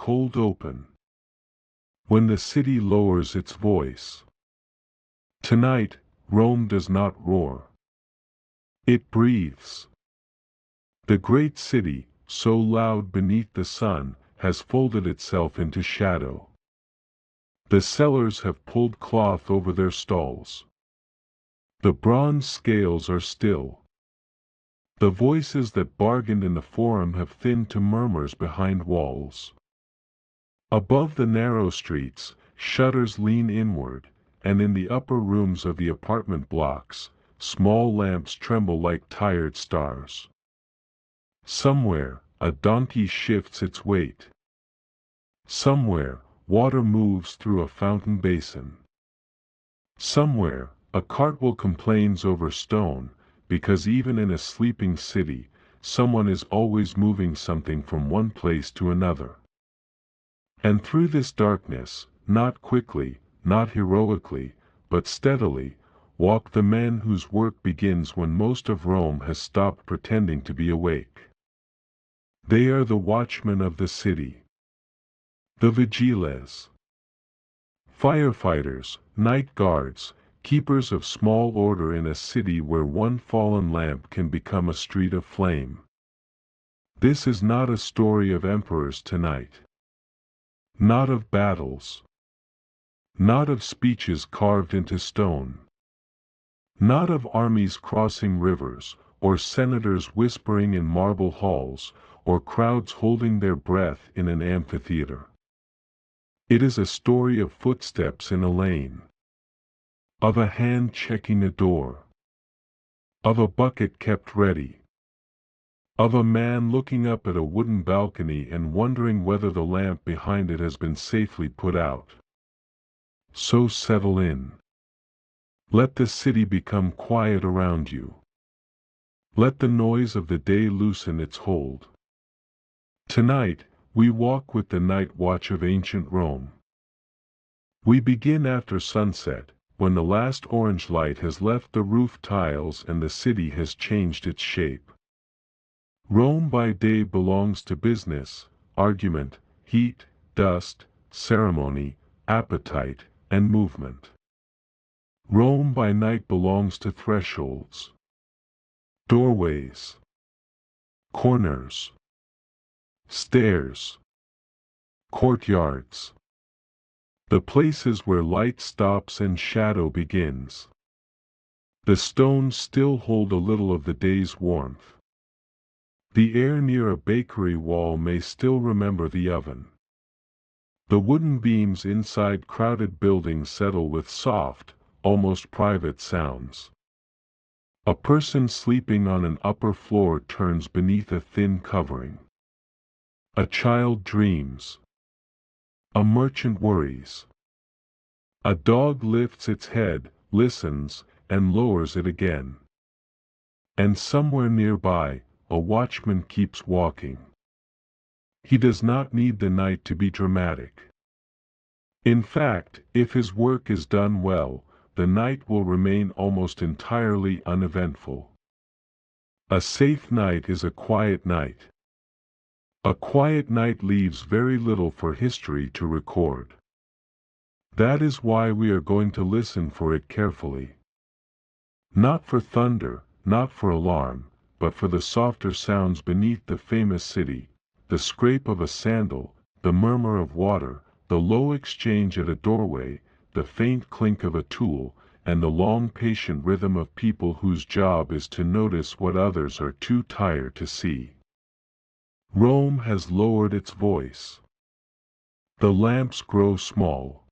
cold open. When the city lowers its voice. Tonight, Rome does not roar. It breathes. The great city, so loud beneath the sun, has folded itself into shadow. The sellers have pulled cloth over their stalls. The bronze scales are still. The voices that bargained in the forum have thinned to murmurs behind walls. Above the narrow streets, shutters lean inward, and in the upper rooms of the apartment blocks, small lamps tremble like tired stars. Somewhere, a donkey shifts its weight. Somewhere, water moves through a fountain basin. Somewhere, a cartwheel complains over stone, because even in a sleeping city, someone is always moving something from one place to another. And through this darkness, not quickly, not heroically, but steadily, walk the men whose work begins when most of Rome has stopped pretending to be awake. They are the watchmen of the city. The vigiles. Firefighters, night guards, keepers of small order in a city where one fallen lamp can become a street of flame. This is not a story of emperors tonight. Not of battles. Not of speeches carved into stone. Not of armies crossing rivers, or senators whispering in marble halls, or crowds holding their breath in an amphitheater. It is a story of footsteps in a lane. Of a hand checking a door. Of a bucket kept ready. Of a man looking up at a wooden balcony and wondering whether the lamp behind it has been safely put out. So settle in. Let the city become quiet around you. Let the noise of the day loosen its hold. Tonight, we walk with the night watch of ancient Rome. We begin after sunset, when the last orange light has left the roof tiles and the city has changed its shape. Rome by day belongs to business, argument, heat, dust, ceremony, appetite, and movement. Rome by night belongs to thresholds, doorways, corners, stairs, courtyards. The places where light stops and shadow begins. The stones still hold a little of the day's warmth. The air near a bakery wall may still remember the oven. The wooden beams inside crowded buildings settle with soft, almost private sounds. A person sleeping on an upper floor turns beneath a thin covering. A child dreams. A merchant worries. A dog lifts its head, listens, and lowers it again. And somewhere nearby, a watchman keeps walking. He does not need the night to be dramatic. In fact, if his work is done well, the night will remain almost entirely uneventful. A safe night is a quiet night. A quiet night leaves very little for history to record. That is why we are going to listen for it carefully. Not for thunder, not for alarm, but for the softer sounds beneath the famous city, the scrape of a sandal, the murmur of water, the low exchange at a doorway, the faint clink of a tool, and the long patient rhythm of people whose job is to notice what others are too tired to see. Rome has lowered its voice. The lamps grow small.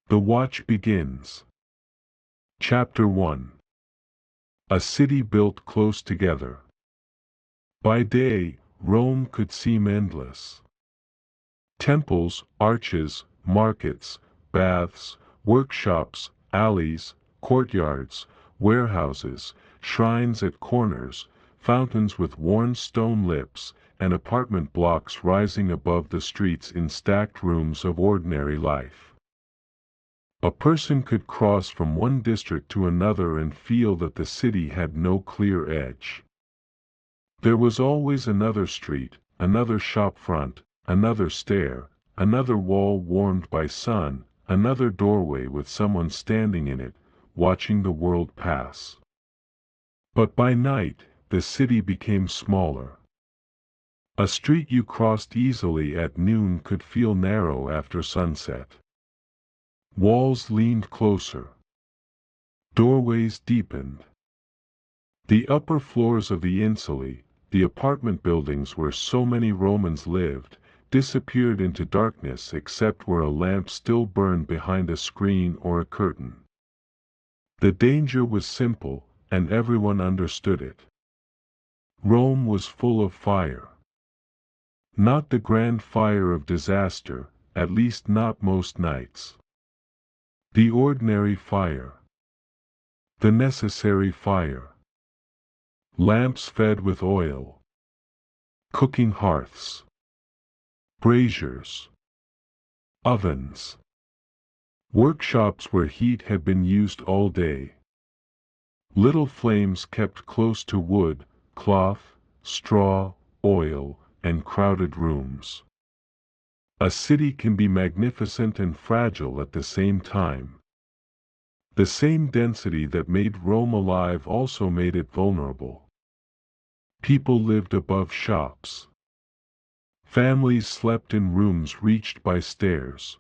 The watch begins. Chapter 1. A city built close together. By day, Rome could seem endless. Temples, arches, markets, baths, workshops, alleys, courtyards, warehouses, shrines at corners, fountains with worn stone lips, and apartment blocks rising above the streets in stacked rooms of ordinary life. A person could cross from one district to another and feel that the city had no clear edge. There was always another street, another shop front, another stair, another wall warmed by sun, another doorway with someone standing in it, watching the world pass. But by night, the city became smaller. A street you crossed easily at noon could feel narrow after sunset. Walls leaned closer. Doorways deepened. The upper floors of the insulae, the apartment buildings where so many Romans lived, disappeared into darkness except where a lamp still burned behind a screen or a curtain. The danger was simple, and everyone understood it. Rome was full of fire. Not the grand fire of disaster, at least not most nights. The ordinary fire. The necessary fire. Lamps fed with oil. Cooking hearths. Braziers. Ovens. Workshops where heat had been used all day. Little flames kept close to wood, cloth, straw, oil, and crowded rooms. A city can be magnificent and fragile at the same time. The same density that made Rome alive also made it vulnerable. People lived above shops. Families slept in rooms reached by stairs.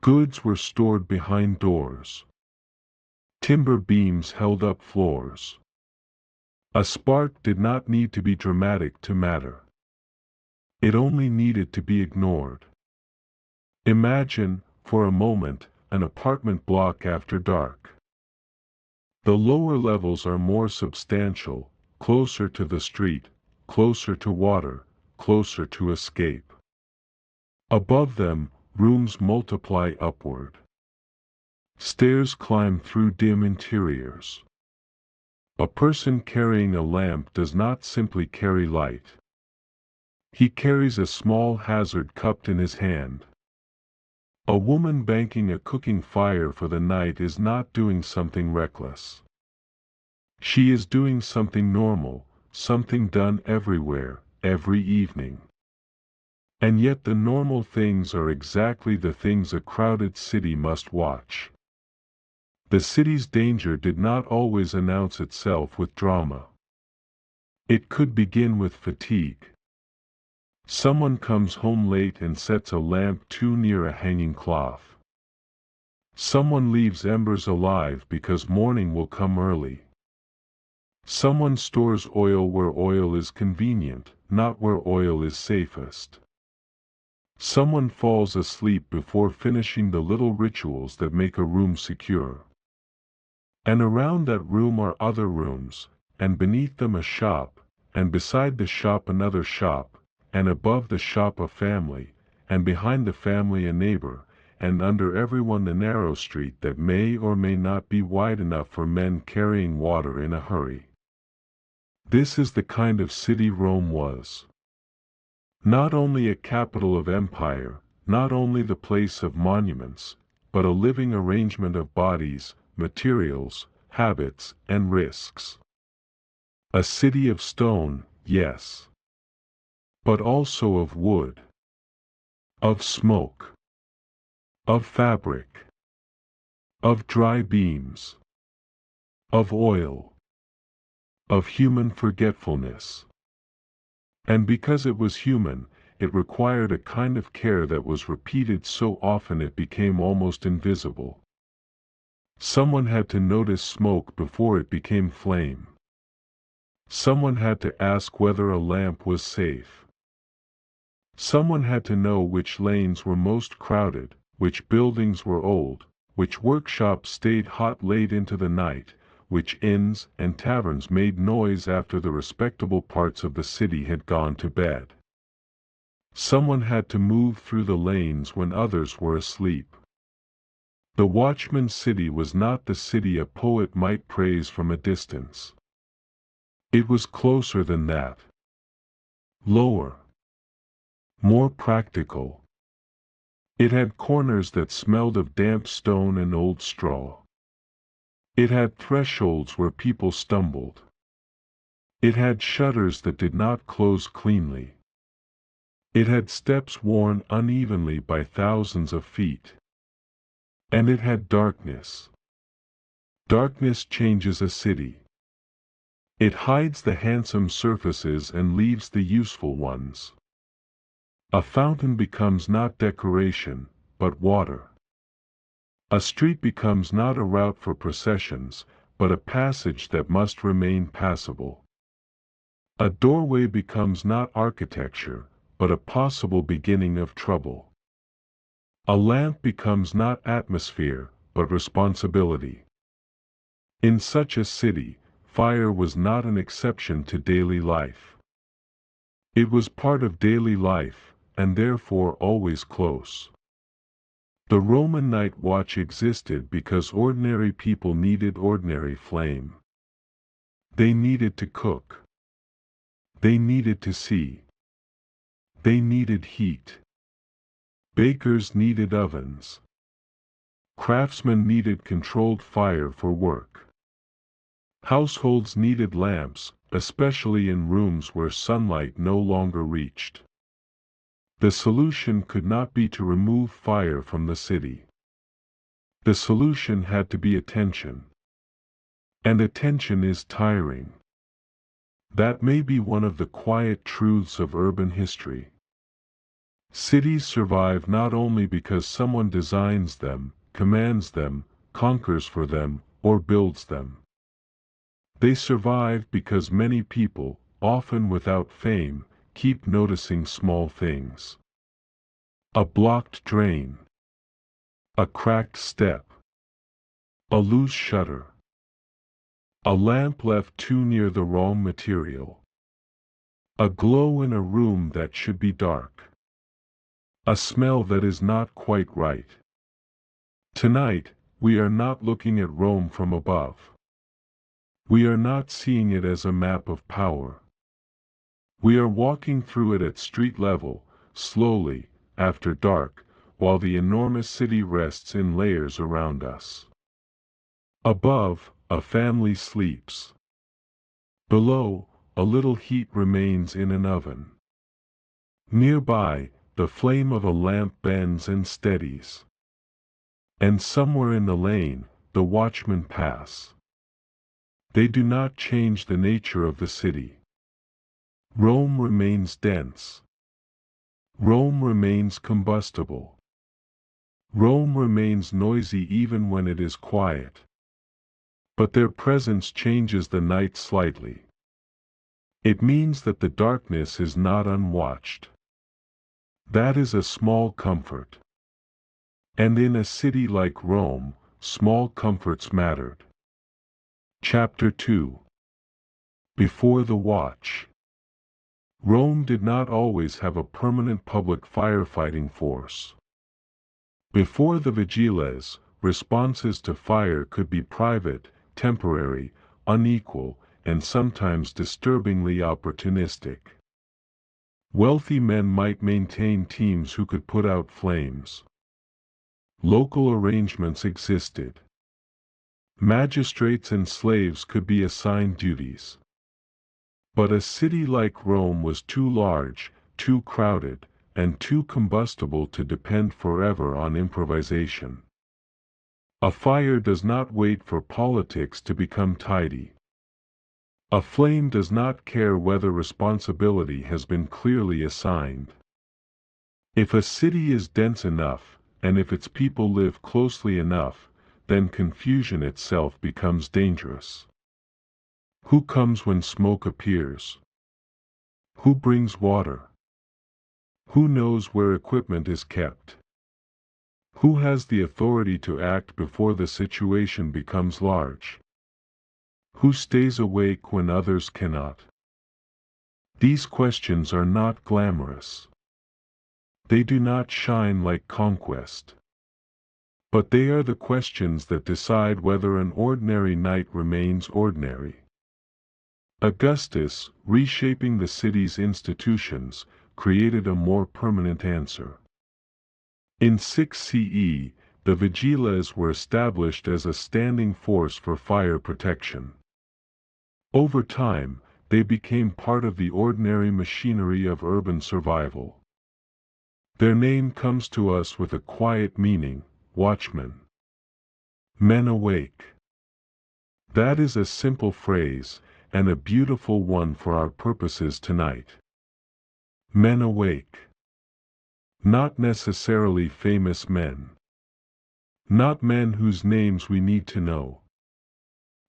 Goods were stored behind doors. Timber beams held up floors. A spark did not need to be dramatic to matter. It only needed to be ignored. Imagine, for a moment, an apartment block after dark. The lower levels are more substantial, closer to the street, closer to water, closer to escape. Above them, rooms multiply upward. Stairs climb through dim interiors. A person carrying a lamp does not simply carry light. He carries a small hazard cupped in his hand. A woman banking a cooking fire for the night is not doing something reckless. She is doing something normal, something done everywhere, every evening. And yet the normal things are exactly the things a crowded city must watch. The city's danger did not always announce itself with drama. It could begin with fatigue. Someone comes home late and sets a lamp too near a hanging cloth. Someone leaves embers alive because morning will come early. Someone stores oil where oil is convenient, not where oil is safest. Someone falls asleep before finishing the little rituals that make a room secure. And around that room are other rooms, and beneath them a shop, and beside the shop another shop, and above the shop a family, and behind the family a neighbor, and under everyone the narrow street that may or may not be wide enough for men carrying water in a hurry. This is the kind of city Rome was. Not only a capital of empire, not only the place of monuments, but a living arrangement of bodies, materials, habits, and risks. A city of stone, yes. But also of wood. Of smoke. Of fabric. Of dry beams. Of oil. Of human forgetfulness. And because it was human, it required a kind of care that was repeated so often it became almost invisible. Someone had to notice smoke before it became flame. Someone had to ask whether a lamp was safe. Someone had to know which lanes were most crowded, which buildings were old, which workshops stayed hot late into the night, which inns and taverns made noise after the respectable parts of the city had gone to bed. Someone had to move through the lanes when others were asleep. The watchman's city was not the city a poet might praise from a distance. It was closer than that. Lower. More practical. It had corners that smelled of damp stone and old straw. It had thresholds where people stumbled. It had shutters that did not close cleanly. It had steps worn unevenly by thousands of feet. And it had darkness. Darkness changes a city. It hides the handsome surfaces and leaves the useful ones. A fountain becomes not decoration, but water. A street becomes not a route for processions, but a passage that must remain passable. A doorway becomes not architecture, but a possible beginning of trouble. A lamp becomes not atmosphere, but responsibility. In such a city, fire was not an exception to daily life. It was part of daily life, and therefore always close. The Roman night watch existed because ordinary people needed ordinary flame. They needed to cook. They needed to see. They needed heat. Bakers needed ovens. Craftsmen needed controlled fire for work. Households needed lamps, especially in rooms where sunlight no longer reached. The solution could not be to remove fire from the city. The solution had to be attention. And attention is tiring. That may be one of the quiet truths of urban history. Cities survive not only because someone designs them, commands them, conquers for them, or builds them. They survive because many people, often without fame, keep noticing small things. A blocked drain. A cracked step. A loose shutter. A lamp left too near the wrong material. A glow in a room that should be dark. A smell that is not quite right. Tonight, we are not looking at Rome from above. We are not seeing it as a map of power. We are walking through it at street level, slowly, after dark, while the enormous city rests in layers around us. Above, a family sleeps. Below, a little heat remains in an oven. Nearby, the flame of a lamp bends and steadies. And somewhere in the lane, the watchmen pass. They do not change the nature of the city. Rome remains dense. Rome remains combustible. Rome remains noisy even when it is quiet. But their presence changes the night slightly. It means that the darkness is not unwatched. That is a small comfort. And in a city like Rome, small comforts mattered. Chapter 2. Before the watch. Rome did not always have a permanent public firefighting force. Before the vigiles, responses to fire could be private, temporary, unequal, and sometimes disturbingly opportunistic. Wealthy men might maintain teams who could put out flames. Local arrangements existed. Magistrates and slaves could be assigned duties. But a city like Rome was too large, too crowded, and too combustible to depend forever on improvisation. A fire does not wait for politics to become tidy. A flame does not care whether responsibility has been clearly assigned. If a city is dense enough, and if its people live closely enough, then confusion itself becomes dangerous. Who comes when smoke appears? Who brings water? Who knows where equipment is kept? Who has the authority to act before the situation becomes large? Who stays awake when others cannot? These questions are not glamorous. They do not shine like conquest. But they are the questions that decide whether an ordinary night remains ordinary. Augustus, reshaping the city's institutions, created a more permanent answer. In 6 CE, the vigiles were established as a standing force for fire protection. Over time, they became part of the ordinary machinery of urban survival. Their name comes to us with a quiet meaning, watchmen. Men awake. That is a simple phrase, and a beautiful one for our purposes tonight. Men awake. Not necessarily famous men. Not men whose names we need to know.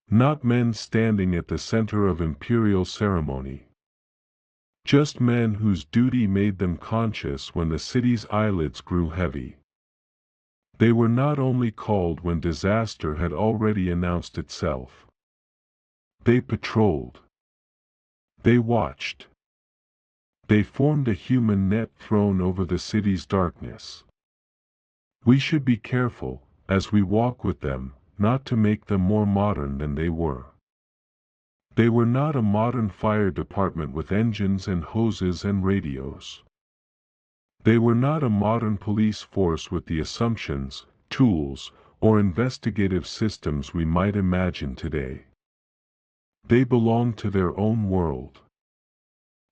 Not men standing at the center of imperial ceremony. Just men whose duty made them conscious when the city's eyelids grew heavy. They were not only called when disaster had already announced itself. They patrolled. They watched. They formed a human net thrown over the city's darkness. We should be careful, as we walk with them, not to make them more modern than they were. They were not a modern fire department with engines and hoses and radios. They were not a modern police force with the assumptions, tools, or investigative systems we might imagine today. They belonged to their own world.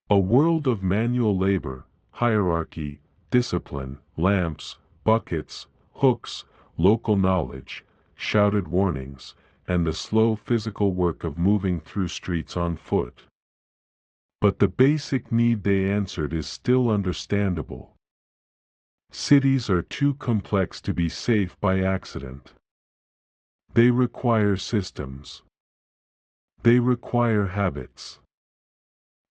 A world of manual labor, hierarchy, discipline, lamps, buckets, hooks, local knowledge, shouted warnings, and the slow physical work of moving through streets on foot. But the basic need they answered is still understandable. Cities are too complex to be safe by accident. They require systems. They require habits.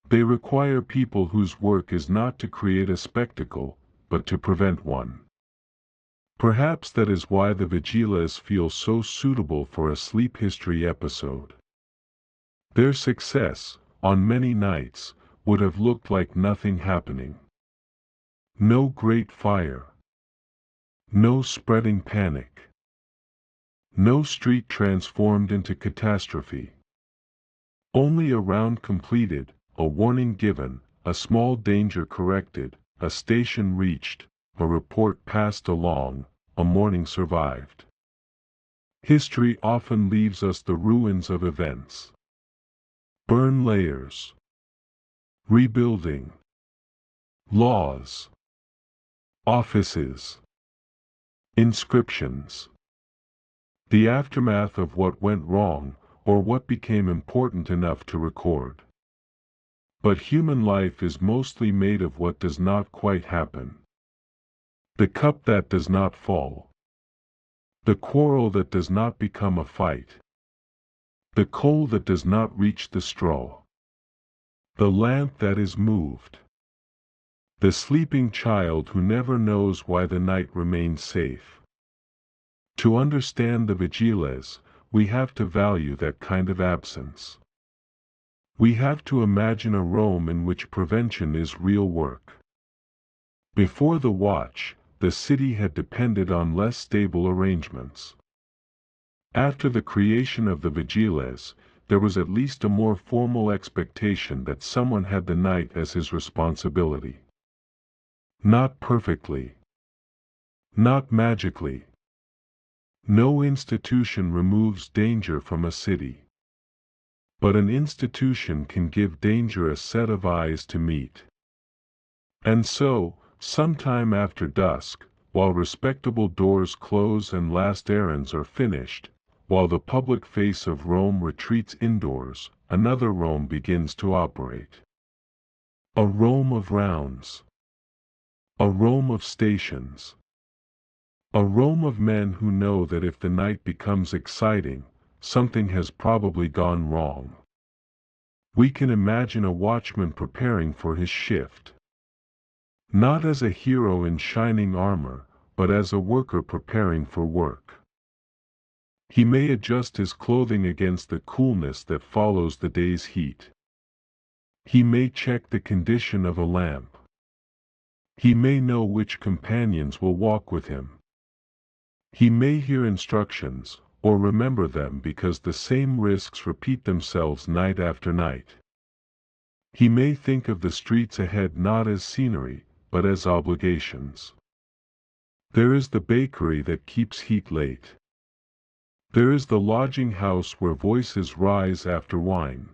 They require people whose work is not to create a spectacle, but to prevent one. Perhaps that is why the vigiles feel so suitable for a sleep history episode. Their success, on many nights, would have looked like nothing happening. No great fire. No spreading panic. No street transformed into catastrophe. Only a round completed, a warning given, a small danger corrected, a station reached, a report passed along, a morning survived. History often leaves us the ruins of events. Burn layers. Rebuilding. Laws. Offices. Inscriptions. The aftermath of what went wrong, or what became important enough to record. But human life is mostly made of what does not quite happen. The cup that does not fall. The quarrel that does not become a fight. The coal that does not reach the straw. The lamp that is moved. The sleeping child who never knows why the night remains safe. To understand the vigiles, we have to value that kind of absence. We have to imagine a Rome in which prevention is real work. Before the watch, the city had depended on less stable arrangements. After the creation of the vigiles, there was at least a more formal expectation that someone had the night as his responsibility. Not perfectly. Not magically. No institution removes danger from a city. But an institution can give danger a set of eyes to meet. And so, sometime after dusk, while respectable doors close and last errands are finished, while the public face of Rome retreats indoors, another Rome begins to operate. A Rome of rounds. A Rome of stations. A Rome of men who know that if the night becomes exciting, something has probably gone wrong. We can imagine a watchman preparing for his shift. Not as a hero in shining armor, but as a worker preparing for work. He may adjust his clothing against the coolness that follows the day's heat. He may check the condition of a lamp. He may know which companions will walk with him. He may hear instructions, or remember them because the same risks repeat themselves night after night. He may think of the streets ahead not as scenery, but as obligations. There is the bakery that keeps heat late. There is the lodging house where voices rise after wine.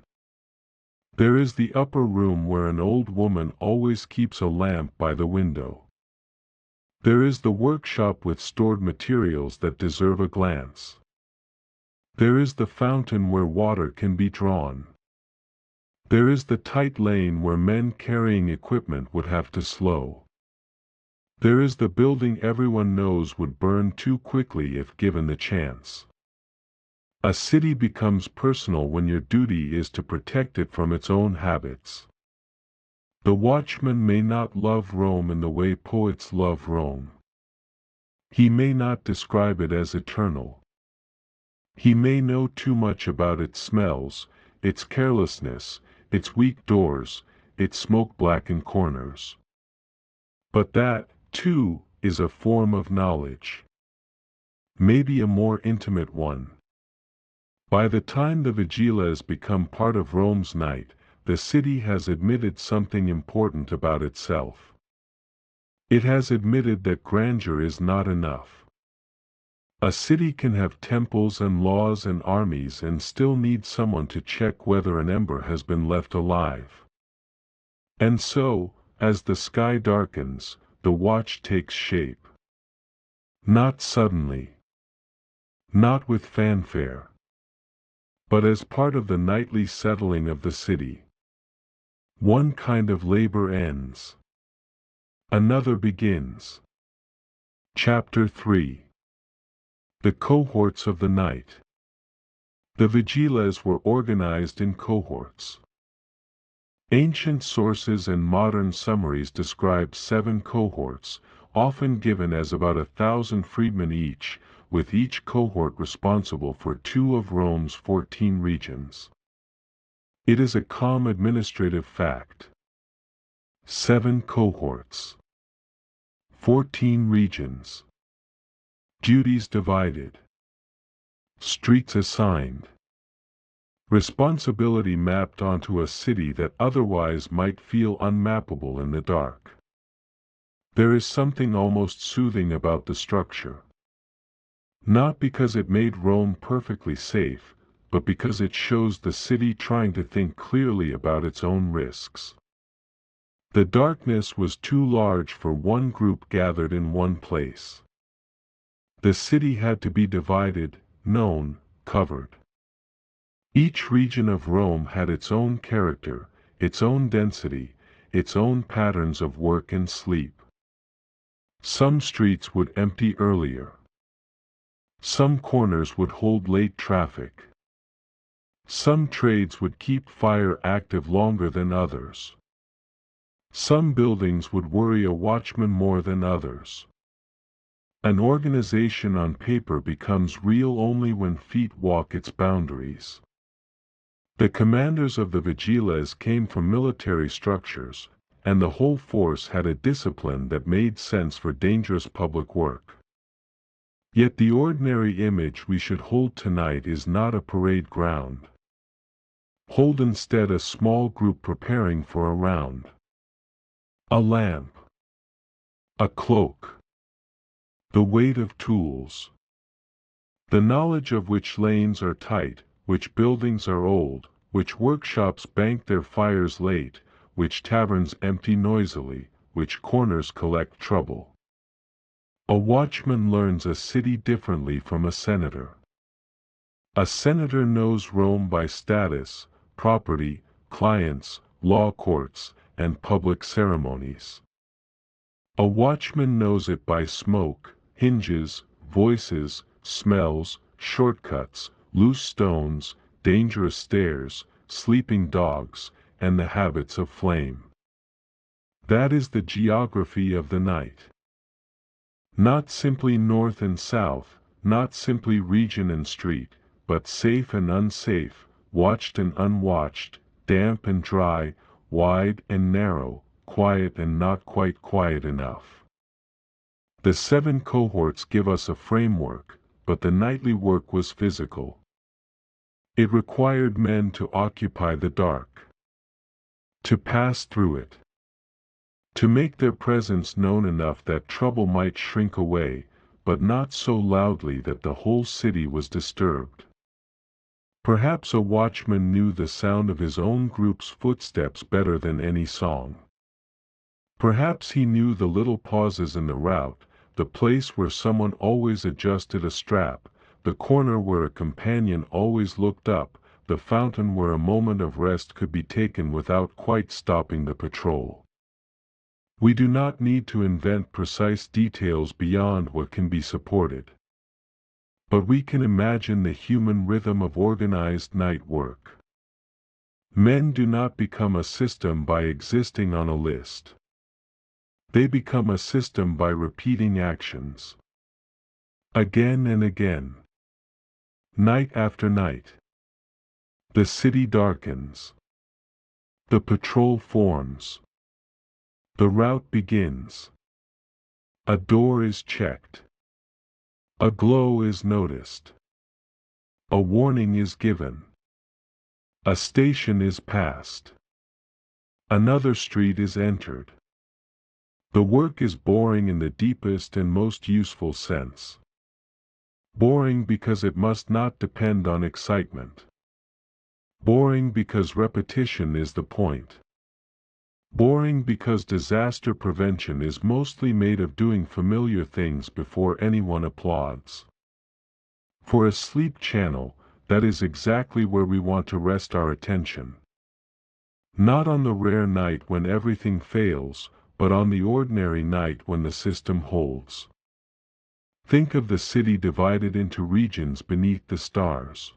There is the upper room where an old woman always keeps a lamp by the window. There is the workshop with stored materials that deserve a glance. There is the fountain where water can be drawn. There is the tight lane where men carrying equipment would have to slow. There is the building everyone knows would burn too quickly if given the chance. A city becomes personal when your duty is to protect it from its own habits. The watchman may not love Rome in the way poets love Rome. He may not describe it as eternal. He may know too much about its smells, its carelessness, its weak doors, its smoke-blackened corners. But that, too, is a form of knowledge. Maybe a more intimate one. By the time the vigiles become part of Rome's night, the city has admitted something important about itself. It has admitted that grandeur is not enough. A city can have temples and laws and armies and still need someone to check whether an ember has been left alive. And so, as the sky darkens, the watch takes shape. Not suddenly. Not with fanfare. But as part of the nightly settling of the city. One kind of labor ends. Another begins. Chapter 3. The cohorts of the night. The vigiles were organized in cohorts. Ancient sources and modern summaries describe 7 cohorts, often given as about 1,000 freedmen each, with each cohort responsible for 2 of Rome's 14 regions. It is a calm administrative fact. 7 cohorts. 14 regions. Duties divided. Streets assigned. Responsibility mapped onto a city that otherwise might feel unmappable in the dark. There is something almost soothing about the structure. Not because it made Rome perfectly safe, but because it shows the city trying to think clearly about its own risks. The darkness was too large for one group gathered in one place. The city had to be divided, known, covered. Each region of Rome had its own character, its own density, its own patterns of work and sleep. Some streets would empty earlier. Some corners would hold late traffic. Some trades would keep fire active longer than others. Some buildings would worry a watchman more than others. An organization on paper becomes real only when feet walk its boundaries. The commanders of the vigiles came from military structures, and the whole force had a discipline that made sense for dangerous public work. Yet the ordinary image we should hold tonight is not a parade ground. Hold instead a small group preparing for a round. A lamp. A cloak. The weight of tools. The knowledge of which lanes are tight, which buildings are old, which workshops bank their fires late, which taverns empty noisily, which corners collect trouble. A watchman learns a city differently from a senator. A senator knows Rome by status, property, clients, law courts, and public ceremonies. A watchman knows it by smoke, hinges, voices, smells, shortcuts, loose stones, dangerous stairs, sleeping dogs, and the habits of flame. That is the geography of the night. Not simply north and south, not simply region and street, but safe and unsafe, watched and unwatched, damp and dry, wide and narrow, quiet and not quite quiet enough. The 7 cohorts give us a framework, but the nightly work was physical. It required men to occupy the dark. To pass through it. To make their presence known enough that trouble might shrink away, but not so loudly that the whole city was disturbed. Perhaps a watchman knew the sound of his own group's footsteps better than any song. Perhaps he knew the little pauses in the route, the place where someone always adjusted a strap, the corner where a companion always looked up, the fountain where a moment of rest could be taken without quite stopping the patrol. We do not need to invent precise details beyond what can be supported. But we can imagine the human rhythm of organized night work. Men do not become a system by existing on a list. They become a system by repeating actions. Again and again. Night after night. The city darkens. The patrol forms. The route begins. A door is checked. A glow is noticed. A warning is given. A station is passed. Another street is entered. The work is boring in the deepest and most useful sense. Boring because it must not depend on excitement. Boring because repetition is the point. Boring because disaster prevention is mostly made of doing familiar things before anyone applauds. For a sleep channel, that is exactly where we want to rest our attention. Not on the rare night when everything fails, but on the ordinary night when the system holds. Think of the city divided into regions beneath the stars.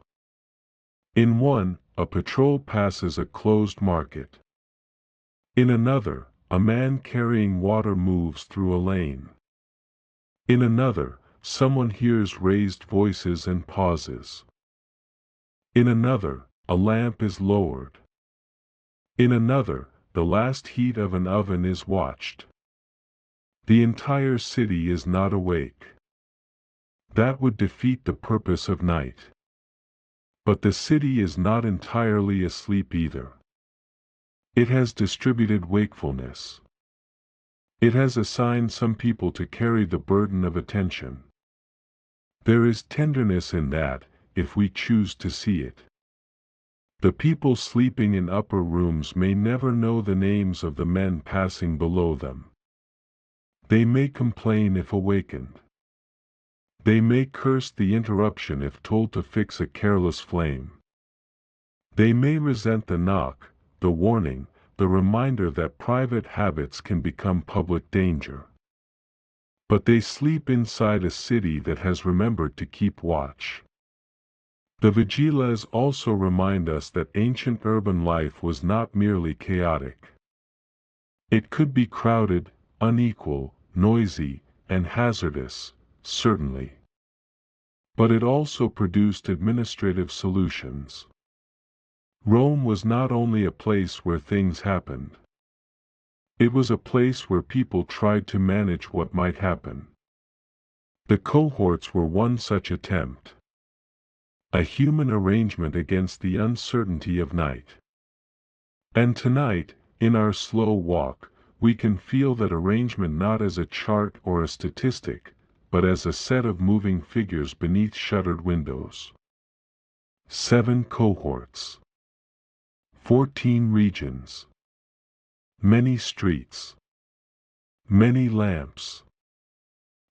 In one, a patrol passes a closed market. In another, a man carrying water moves through a lane. In another, someone hears raised voices and pauses. In another, a lamp is lowered. In another, the last heat of an oven is watched. The entire city is not awake. That would defeat the purpose of night. But the city is not entirely asleep either. It has distributed wakefulness. It has assigned some people to carry the burden of attention. There is tenderness in that, if we choose to see it. The people sleeping in upper rooms may never know the names of the men passing below them. They may complain if awakened. They may curse the interruption if told to fix a careless flame. They may resent the knock, the warning, the reminder that private habits can become public danger. But they sleep inside a city that has remembered to keep watch. The vigiles also remind us that ancient urban life was not merely chaotic. It could be crowded, unequal, noisy, and hazardous, certainly. But it also produced administrative solutions. Rome was not only a place where things happened. It was a place where people tried to manage what might happen. The cohorts were one such attempt. A human arrangement against the uncertainty of night. And tonight, in our slow walk, we can feel that arrangement not as a chart or a statistic, but as a set of moving figures beneath shuttered windows. 7 cohorts. 14 regions. Many streets. Many lamps.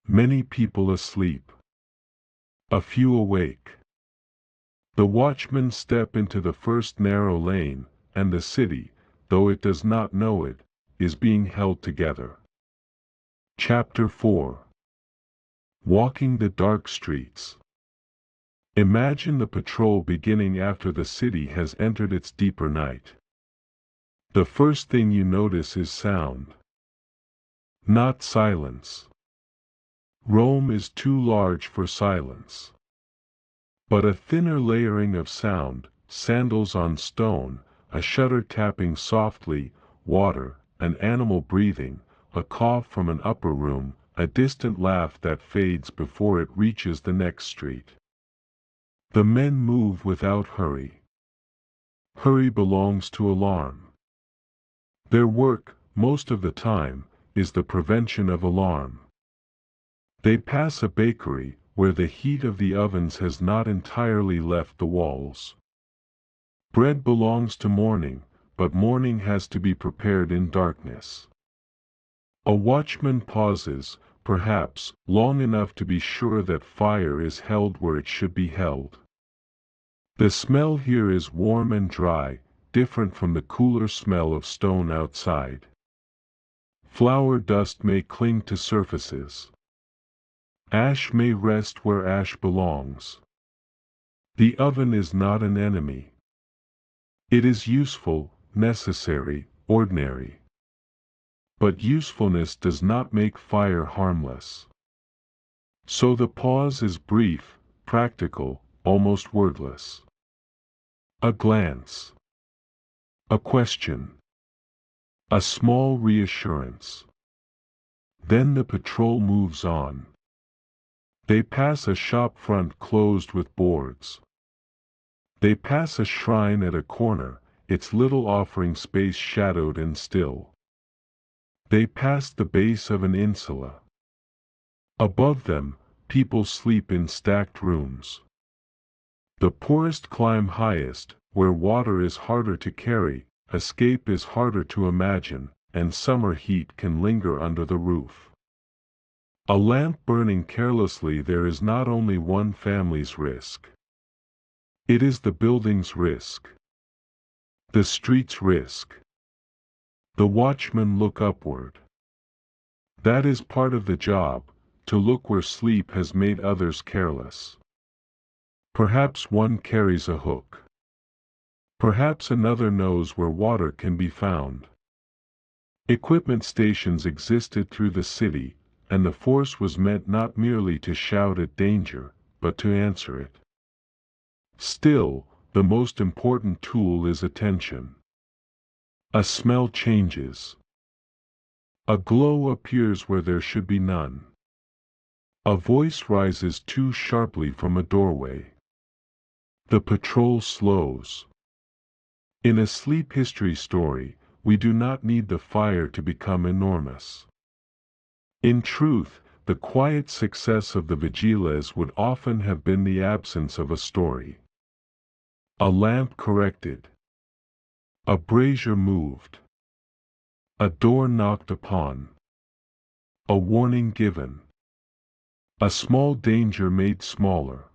Many people asleep. A few awake. The watchmen step into the first narrow lane, and the city, though it does not know it, is being held together. Chapter 4. Walking the dark streets. Imagine the patrol beginning after the city has entered its deeper night. The first thing you notice is sound. Not silence. Rome is too large for silence. But a thinner layering of sound, sandals on stone, a shutter tapping softly, water, an animal breathing, a cough from an upper room, a distant laugh that fades before it reaches the next street. The men move without hurry. Hurry belongs to alarm. Their work, most of the time, is the prevention of alarm. They pass a bakery, where the heat of the ovens has not entirely left the walls. Bread belongs to morning, but morning has to be prepared in darkness. A watchman pauses, perhaps, long enough to be sure that fire is held where it should be held. The smell here is warm and dry, different from the cooler smell of stone outside. Flour dust may cling to surfaces. Ash may rest where ash belongs. The oven is not an enemy. It is useful, necessary, ordinary. But usefulness does not make fire harmless. So the pause is brief, practical, almost wordless. A glance. A question. A small reassurance. Then the patrol moves on. They pass a shop front closed with boards. They pass a shrine at a corner, its little offering space shadowed and still. They pass the base of an insula. Above them, people sleep in stacked rooms. The poorest climb highest, where water is harder to carry, escape is harder to imagine, and summer heat can linger under the roof. A lamp burning carelessly there is not only one family's risk. It is the building's risk. The street's risk. The watchmen look upward. That is part of the job, to look where sleep has made others careless. Perhaps one carries a hook. Perhaps another knows where water can be found. Equipment stations existed through the city, and the force was meant not merely to shout at danger, but to answer it. Still, the most important tool is attention. A smell changes. A glow appears where there should be none. A voice rises too sharply from a doorway. The patrol slows. In a sleep history story, we do not need the fire to become enormous. In truth, the quiet success of the vigiles would often have been the absence of a story. A lamp corrected. A brazier moved. A door knocked upon. A warning given. A small danger made smaller.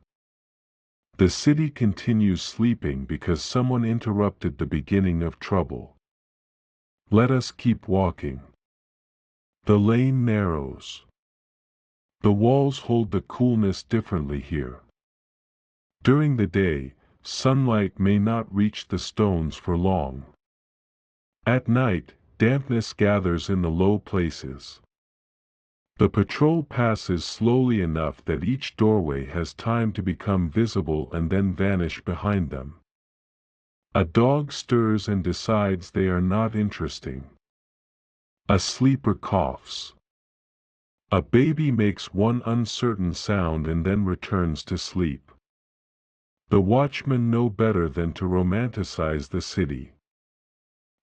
The city continues sleeping because someone interrupted the beginning of trouble. Let us keep walking. The lane narrows. The walls hold the coolness differently here. During the day, sunlight may not reach the stones for long. At night, dampness gathers in the low places. The patrol passes slowly enough that each doorway has time to become visible and then vanish behind them. A dog stirs and decides they are not interesting. A sleeper coughs. A baby makes one uncertain sound and then returns to sleep. The watchmen know better than to romanticize the city.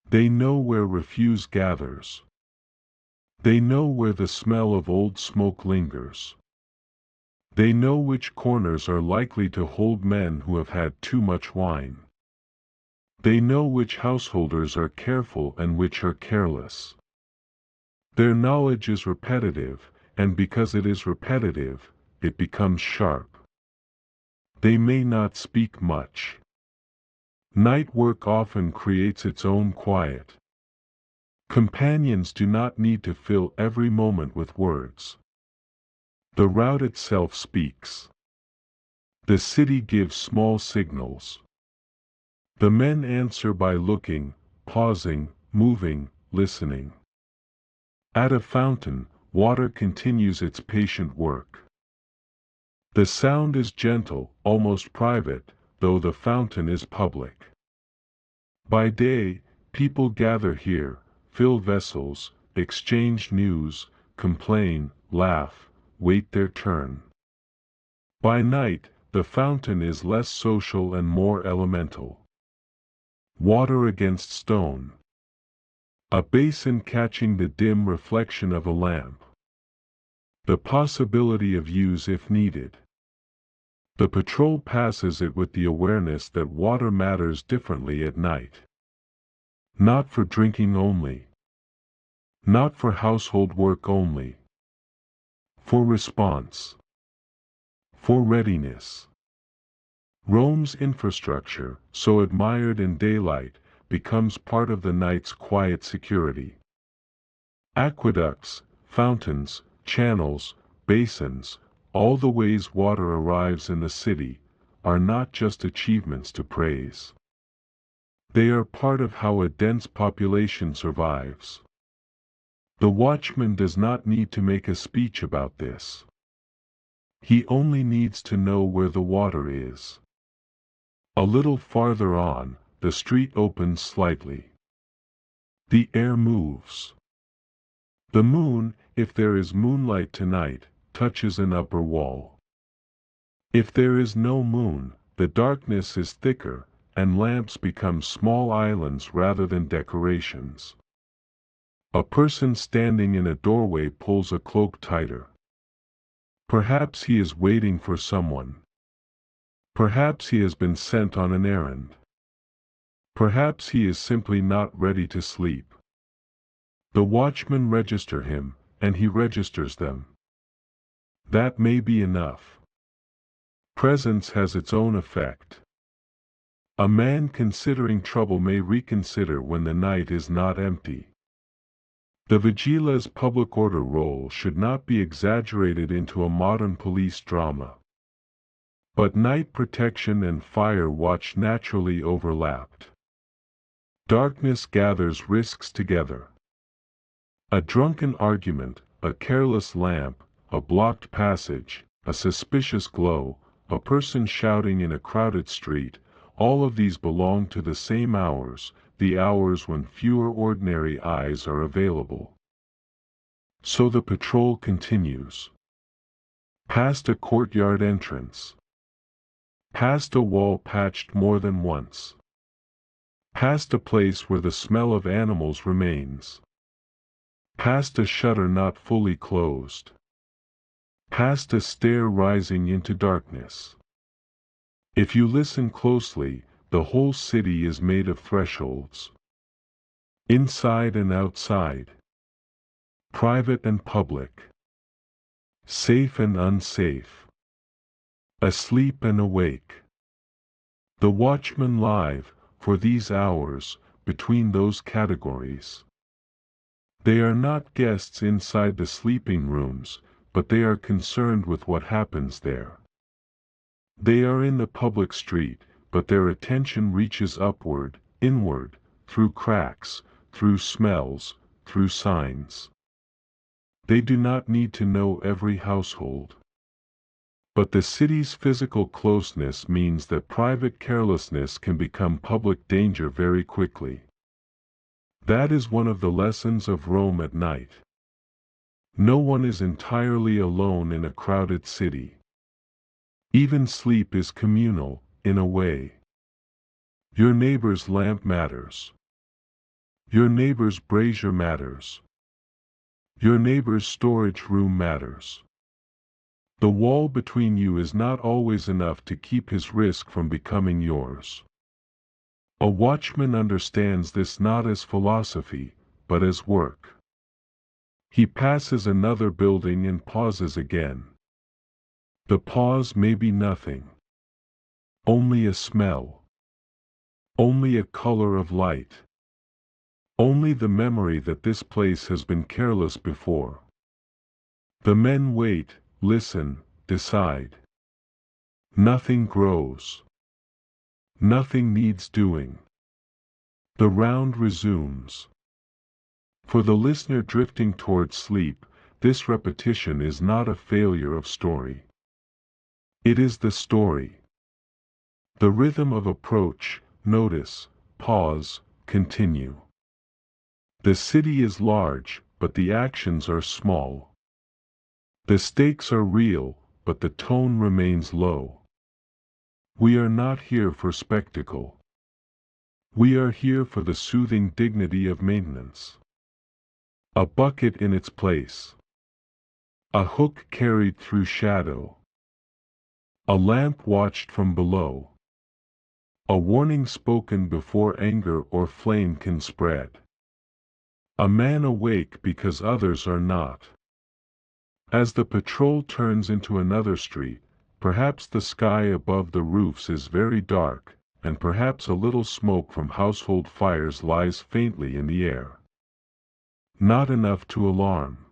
They know where refuse gathers. They know where the smell of old smoke lingers. They know which corners are likely to hold men who have had too much wine. They know which householders are careful and which are careless. Their knowledge is repetitive, and because it is repetitive, it becomes sharp. They may not speak much. Night work often creates its own quiet. Companions do not need to fill every moment with words. The route itself speaks. The city gives small signals. The men answer by looking, pausing, moving, listening. At a fountain, water continues its patient work. The sound is gentle, almost private, though the fountain is public. By day, people gather here, fill vessels, exchange news, complain, laugh, wait their turn. By night, the fountain is less social and more elemental. Water against stone. A basin catching the dim reflection of a lamp. The possibility of use if needed. The patrol passes it with the awareness that water matters differently at night. Not for drinking only. Not for household work only. for response, for readiness. Rome's infrastructure, so admired in daylight, becomes part of the night's quiet security. Aqueducts, fountains, channels, basins, all the ways water arrives in the city, are not just achievements to praise. They are part of how a dense population survives. The watchman does not need to make a speech about this. He only needs to know where the water is. A little farther on, the street opens slightly. The air moves. The moon, if there is moonlight tonight, touches an upper wall. If there is no moon, the darkness is thicker, and lamps become small islands rather than decorations. A person standing in a doorway pulls a cloak tighter. Perhaps he is waiting for someone. Perhaps he has been sent on an errand. Perhaps he is simply not ready to sleep. The watchmen register him, and he registers them. That may be enough. Presence has its own effect. A man considering trouble may reconsider when the night is not empty. The vigiles' public order role should not be exaggerated into a modern police drama. But night protection and fire watch naturally overlapped. Darkness gathers risks together. A drunken argument, a careless lamp, a blocked passage, a suspicious glow, a person shouting in a crowded street, all of these belong to the same hours, the hours when fewer ordinary eyes are available. So the patrol continues. Past a courtyard entrance. Past a wall patched more than once. Past a place where the smell of animals remains. Past a shutter not fully closed. Past a stair rising into darkness. If you listen closely, the whole city is made of thresholds. Inside and outside. Private and public. Safe and unsafe. Asleep and awake. The watchman live, for these hours, between those categories. They are not guests inside the sleeping rooms, but they are concerned with what happens there. They are in the public street, but their attention reaches upward, inward, through cracks, through smells, through signs. They do not need to know every household. But the city's physical closeness means that private carelessness can become public danger very quickly. That is one of the lessons of Rome at night. No one is entirely alone in a crowded city. Even sleep is communal, in a way. Your neighbor's lamp matters. Your neighbor's brazier matters. Your neighbor's storage room matters. The wall between you is not always enough to keep his risk from becoming yours. A watchman understands this not as philosophy, but as work. He passes another building and pauses again. The pause may be nothing. Only a smell. Only a color of light. Only the memory that this place has been careless before. The men wait, listen, decide. Nothing grows. Nothing needs doing. The round resumes. For the listener drifting towards sleep, this repetition is not a failure of story. It is the story. The rhythm of approach, notice, pause, continue. The city is large, but the actions are small. The stakes are real, but the tone remains low. We are not here for spectacle. We are here for the soothing dignity of maintenance. A bucket in its place. A hook carried through shadow. A lamp watched from below. A warning spoken before anger or flame can spread. A man awake because others are not. As the patrol turns into another street, perhaps the sky above the roofs is very dark, and perhaps a little smoke from household fires lies faintly in the air. Not enough to alarm.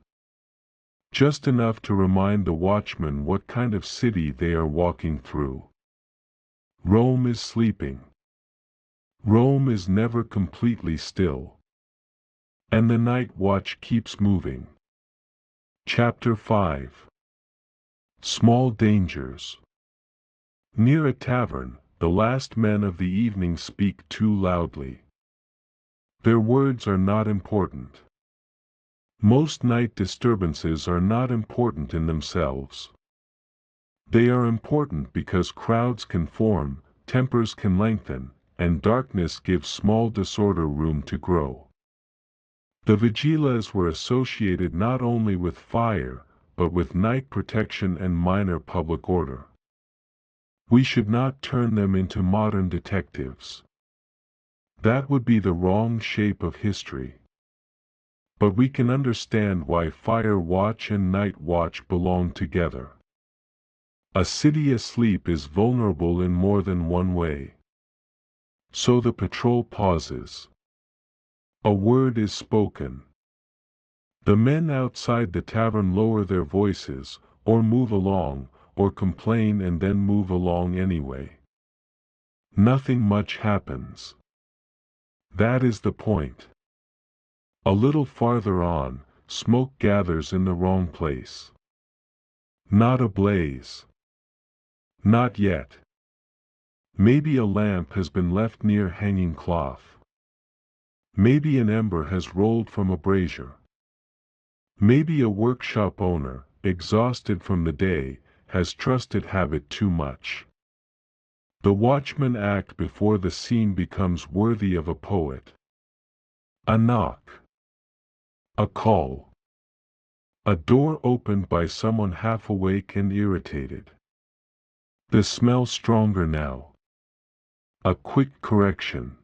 Just enough to remind the watchmen what kind of city they are walking through. Rome is sleeping. Rome is never completely still. And the night watch keeps moving. Chapter 5. Small Dangers. Near a tavern, the last men of the evening speak too loudly. Their words are not important. Most night disturbances are not important in themselves. They are important because crowds can form, tempers can lengthen, and darkness gives small disorder room to grow. The vigiles were associated not only with fire, but with night protection and minor public order. We should not turn them into modern detectives. That would be the wrong shape of history. But we can understand why fire watch and night watch belong together. A city asleep is vulnerable in more than one way. So the patrol pauses. A word is spoken. The men outside the tavern lower their voices, or move along, or complain and then move along anyway. Nothing much happens. That is the point. A little farther on, smoke gathers in the wrong place. Not a blaze. Not yet. Maybe a lamp has been left near hanging cloth. Maybe an ember has rolled from a brazier. Maybe a workshop owner, exhausted from the day, has trusted habit too much. The watchmen act before the scene becomes worthy of a poet. A knock. A call. A door opened by someone half awake and irritated. The smell stronger now. A quick correction.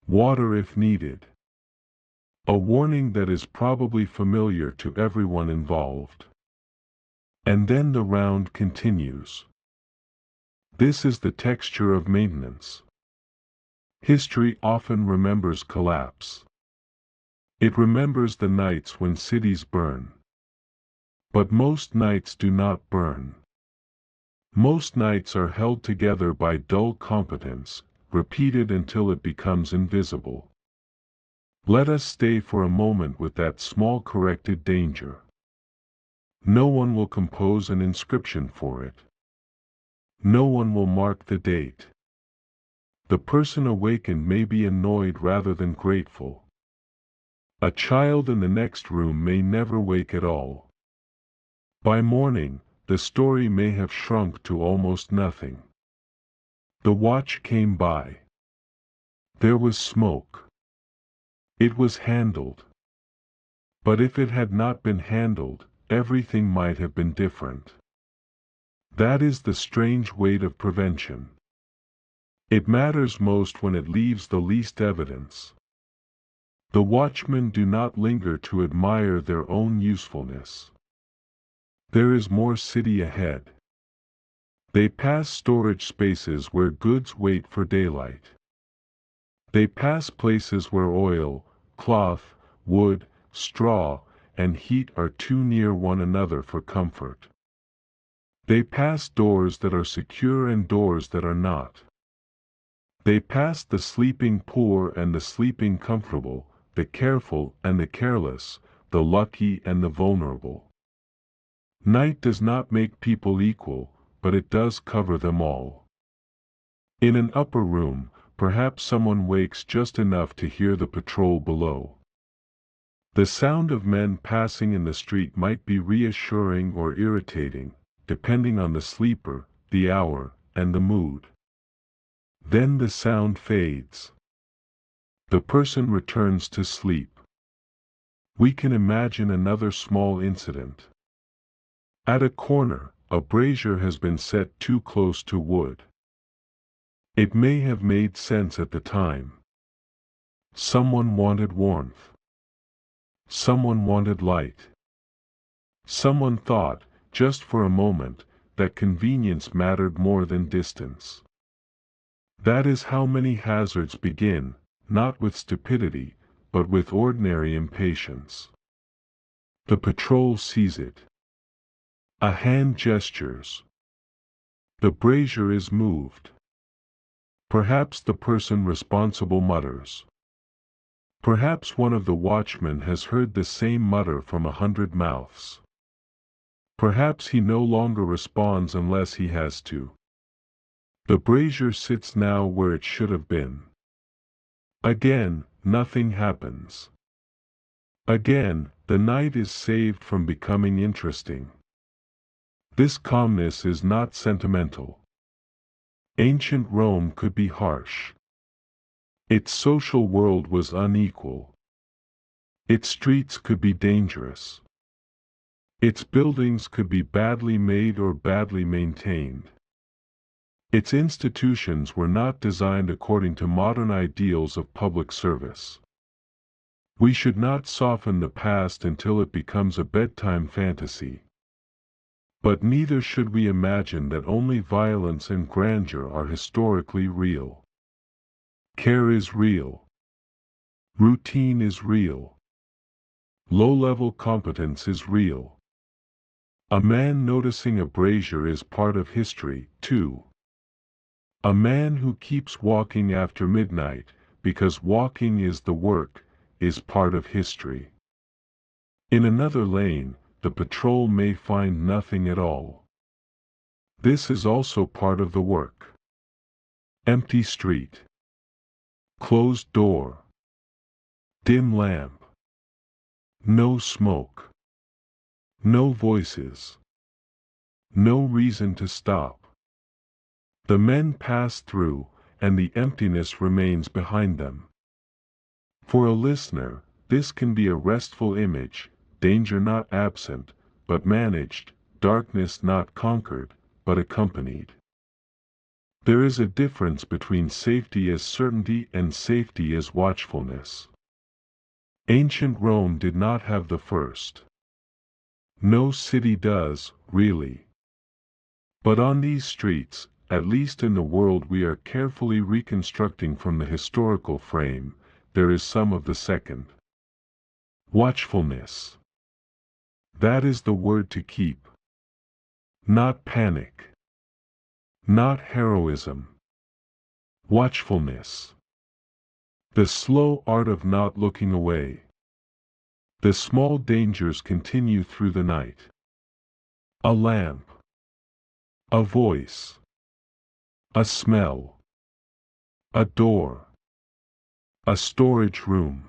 Water if needed. A warning that is probably familiar to everyone involved. And then the round continues. This is the texture of maintenance. History often remembers collapse. It remembers the nights when cities burn. But most nights do not burn. Most nights are held together by dull competence, repeated until it becomes invisible. Let us stay for a moment with that small corrected danger. No one will compose an inscription for it. No one will mark the date. The person awakened may be annoyed rather than grateful. A child in the next room may never wake at all. By morning, the story may have shrunk to almost nothing. The watch came by. There was smoke. It was handled. But if it had not been handled, everything might have been different. That is the strange weight of prevention. It matters most when it leaves the least evidence. The watchmen do not linger to admire their own usefulness. There is more city ahead. They pass storage spaces where goods wait for daylight. They pass places where oil, cloth, wood, straw, and heat are too near one another for comfort. They pass doors that are secure and doors that are not. They pass the sleeping poor and the sleeping comfortable, the careful and the careless, the lucky and the vulnerable. Night does not make people equal, but it does cover them all. In an upper room, perhaps someone wakes just enough to hear the patrol below. The sound of men passing in the street might be reassuring or irritating, depending on the sleeper, the hour, and the mood. Then the sound fades. The person returns to sleep. We can imagine another small incident. At a corner, a brazier has been set too close to wood. It may have made sense at the time. Someone wanted warmth. Someone wanted light. Someone thought, just for a moment, that convenience mattered more than distance. That is how many hazards begin, not with stupidity, but with ordinary impatience. The patrol sees it. A hand gestures. The brazier is moved. Perhaps the person responsible mutters. Perhaps one of the watchmen has heard the same mutter from 100 mouths. Perhaps he no longer responds unless he has to. The brazier sits now where it should have been. Again, nothing happens. Again, the night is saved from becoming interesting. This calmness is not sentimental. Ancient Rome could be harsh. Its social world was unequal. Its streets could be dangerous. Its buildings could be badly made or badly maintained. Its institutions were not designed according to modern ideals of public service. We should not soften the past until it becomes a bedtime fantasy. But neither should we imagine that only violence and grandeur are historically real. Care is real. Routine is real. Low-level competence is real. A man noticing a brazier is part of history, too. A man who keeps walking after midnight, because walking is the work, is part of history. In another lane, the patrol may find nothing at all. This is also part of the work. Empty street. Closed door. Dim lamp. No smoke. No voices. No reason to stop. The men pass through, and the emptiness remains behind them. For a listener, this can be a restful image, danger not absent, but managed, darkness not conquered, but accompanied. There is a difference between safety as certainty and safety as watchfulness. Ancient Rome did not have the first. No city does, really. But on these streets, at least in the world we are carefully reconstructing from the historical frame, there is some of the second. Watchfulness. That is the word to keep. Not panic. Not heroism. Watchfulness. The slow art of not looking away. The small dangers continue through the night. A lamp. A voice. A smell. A door. A storage room.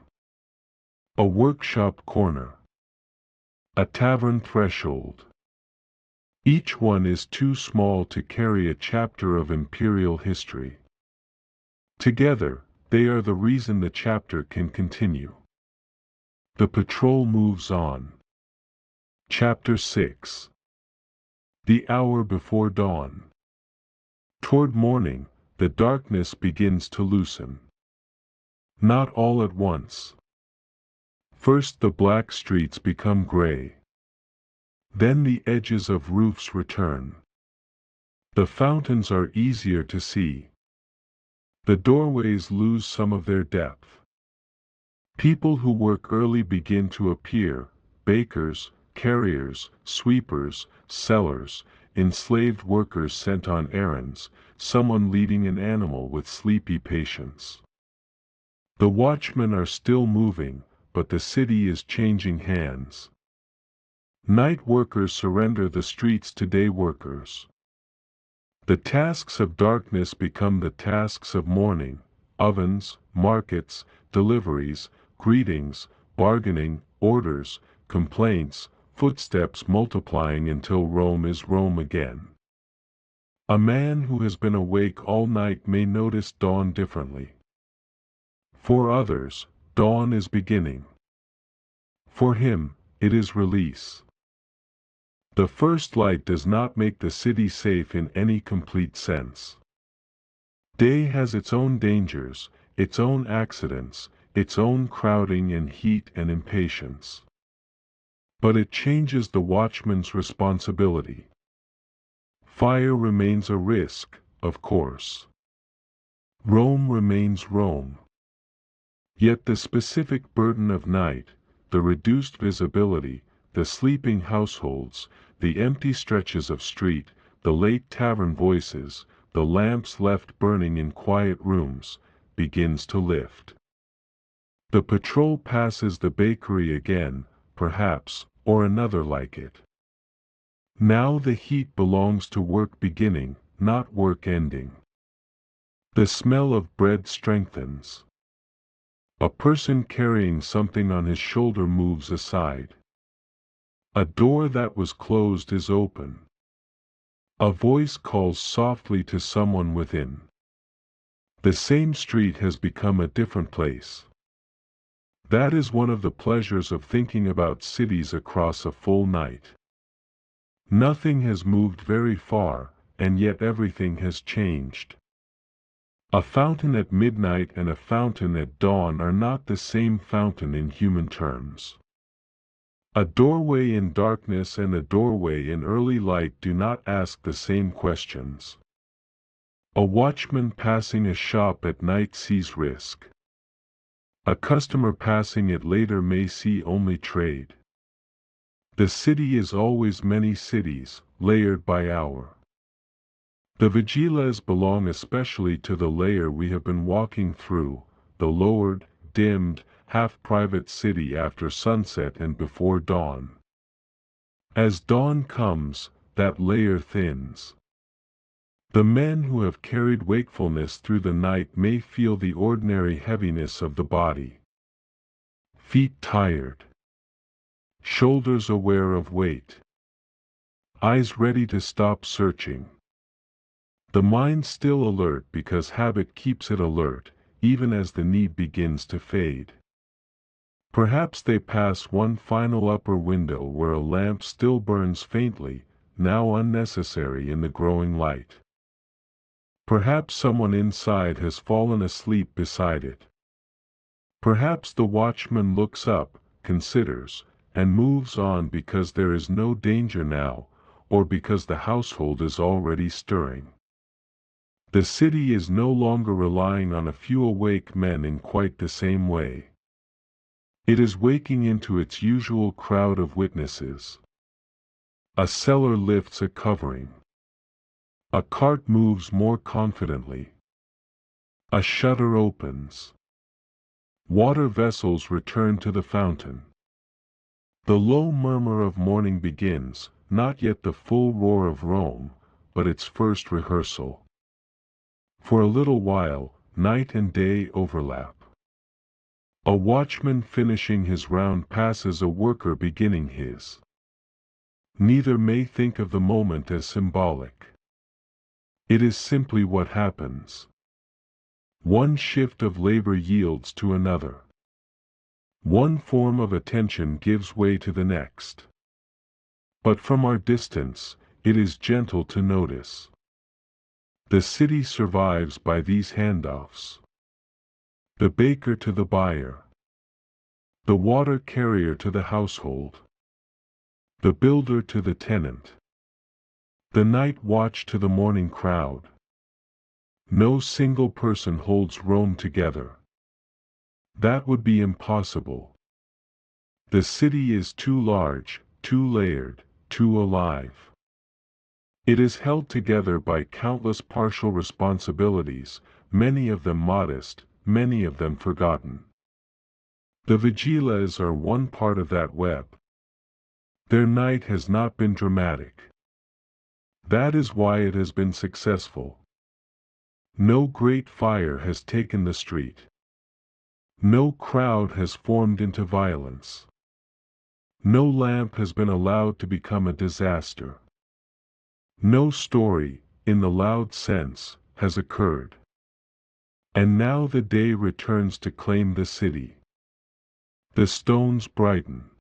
A workshop corner. A tavern threshold. Each one is too small to carry a chapter of imperial history. Together, they are the reason the chapter can continue. The patrol moves on. Chapter 6. The hour before dawn. Toward morning, the darkness begins to loosen. Not all at once. First the black streets become gray. Then the edges of roofs return. The fountains are easier to see. The doorways lose some of their depth. People who work early begin to appear: bakers, carriers, sweepers, sellers, enslaved workers sent on errands, someone leading an animal with sleepy patience. The watchmen are still moving, but the city is changing hands. Night workers surrender the streets to day workers. The tasks of darkness become the tasks of morning: ovens, markets, deliveries, greetings, bargaining, orders, complaints, footsteps multiplying until Rome is Rome again. A man who has been awake all night may notice dawn differently. For others, dawn is beginning. For him, it is release. The first light does not make the city safe in any complete sense. Day has its own dangers, its own accidents, its own crowding and heat and impatience. But it changes the watchman's responsibility. Fire remains a risk, of course. Rome remains Rome. Yet the specific burden of night, the reduced visibility, the sleeping households, the empty stretches of street, the late tavern voices, the lamps left burning in quiet rooms, begins to lift. The patrol passes the bakery again, perhaps, or another like it. Now the heat belongs to work beginning, not work ending. The smell of bread strengthens. A person carrying something on his shoulder moves aside. A door that was closed is open. A voice calls softly to someone within. The same street has become a different place. That is one of the pleasures of thinking about cities across a full night. Nothing has moved very far, and yet everything has changed. A fountain at midnight and a fountain at dawn are not the same fountain in human terms. A doorway in darkness and a doorway in early light do not ask the same questions. A watchman passing a shop at night sees risk. A customer passing it later may see only trade. The city is always many cities, layered by hour. The vigiles belong especially to the layer we have been walking through, the lowered, dimmed, half-private city after sunset and before dawn. As dawn comes, that layer thins. The men who have carried wakefulness through the night may feel the ordinary heaviness of the body. Feet tired. Shoulders aware of weight. Eyes ready to stop searching. The mind still alert because habit keeps it alert, even as the need begins to fade. Perhaps they pass one final upper window where a lamp still burns faintly, now unnecessary in the growing light. Perhaps someone inside has fallen asleep beside it. Perhaps the watchman looks up, considers, and moves on because there is no danger now, or because the household is already stirring. The city is no longer relying on a few awake men in quite the same way. It is waking into its usual crowd of witnesses. A cellar lifts a covering. A cart moves more confidently. A shutter opens. Water vessels return to the fountain. The low murmur of morning begins, not yet the full roar of Rome, but its first rehearsal. For a little while, night and day overlap. A watchman finishing his round passes a worker beginning his. Neither may think of the moment as symbolic. It is simply what happens. One shift of labor yields to another. One form of attention gives way to the next. But from our distance, it is gentle to notice. The city survives by these handoffs. The baker to the buyer. The water carrier to the household. The builder to the tenant. The night watch to the morning crowd. No single person holds Rome together. That would be impossible. The city is too large, too layered, too alive. It is held together by countless partial responsibilities, many of them modest, many of them forgotten. The vigiles are one part of that web. Their night has not been dramatic. That is why it has been successful. No great fire has taken the street. No crowd has formed into violence. No lamp has been allowed to become a disaster. No story, in the loud sense, has occurred. And now the day returns to claim the city. The stones brighten.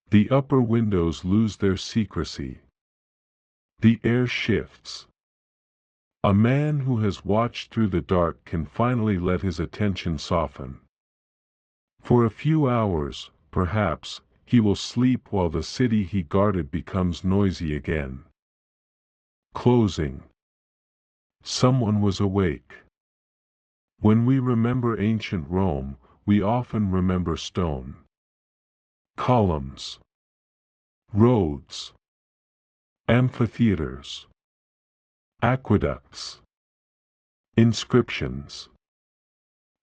The upper windows lose their secrecy. The air shifts. A man who has watched through the dark can finally let his attention soften. For a few hours, perhaps, He will sleep while the city he guarded becomes noisy again. Closing. Someone was awake. When we remember ancient Rome, we often remember stone. Columns. Roads. Amphitheaters. Aqueducts. Inscriptions.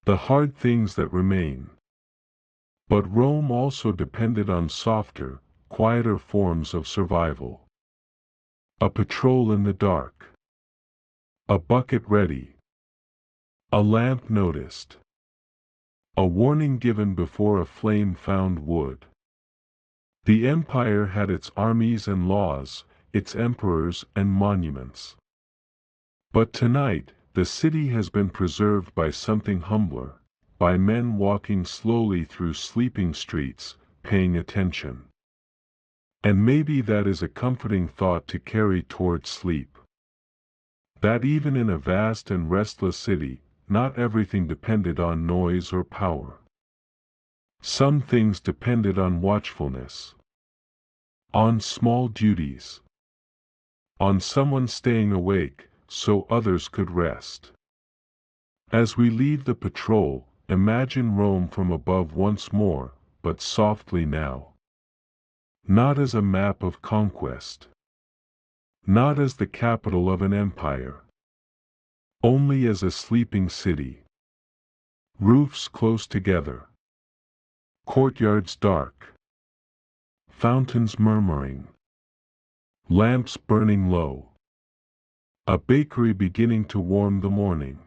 The hard things that remain. But Rome also depended on softer, quieter forms of survival. A patrol in the dark. A bucket ready. A lamp noticed. A warning given before a flame found wood. The empire had its armies and laws, its emperors and monuments. But tonight, the city has been preserved by something humbler, by men walking slowly through sleeping streets, paying attention. And maybe that is a comforting thought to carry toward sleep. That even in a vast and restless city, not everything depended on noise or power. Some things depended on watchfulness. On small duties. On someone staying awake, so others could rest. As we leave the patrol, imagine Rome from above once more, but softly now. Not as a map of conquest. Not as the capital of an empire. Only as a sleeping city. Roofs close together. Courtyards dark. Fountains murmuring. Lamps burning low. A bakery beginning to warm the morning.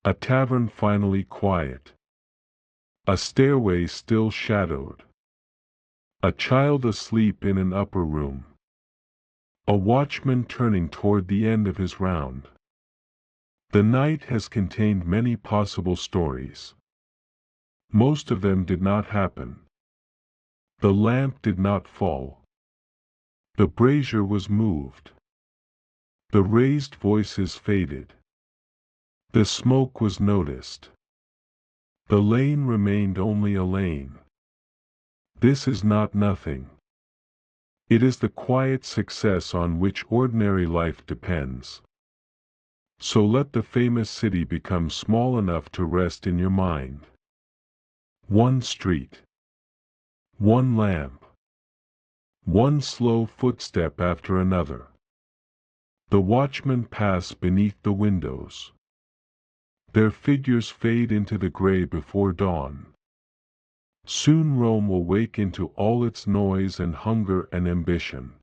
A tavern finally quiet. A stairway still shadowed. A child asleep in an upper room. A watchman turning toward the end of his round. The night has contained many possible stories. Most of them did not happen. The lamp did not fall. The brazier was moved. The raised voices faded. The smoke was noticed. The lane remained only a lane. This is not nothing. It is the quiet success on which ordinary life depends. So let the famous city become small enough to rest in your mind. One street. One lamp. One slow footstep after another. The watchmen pass beneath the windows. Their figures fade into the gray before dawn. Soon Rome will wake into all its noise and hunger and ambition.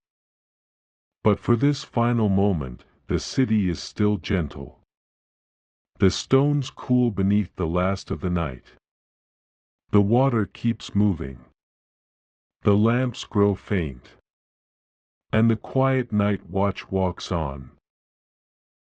But for this final moment, the city is still gentle. The stones cool beneath the last of the night. The water keeps moving. The lamps grow faint. And the quiet night watch walks on.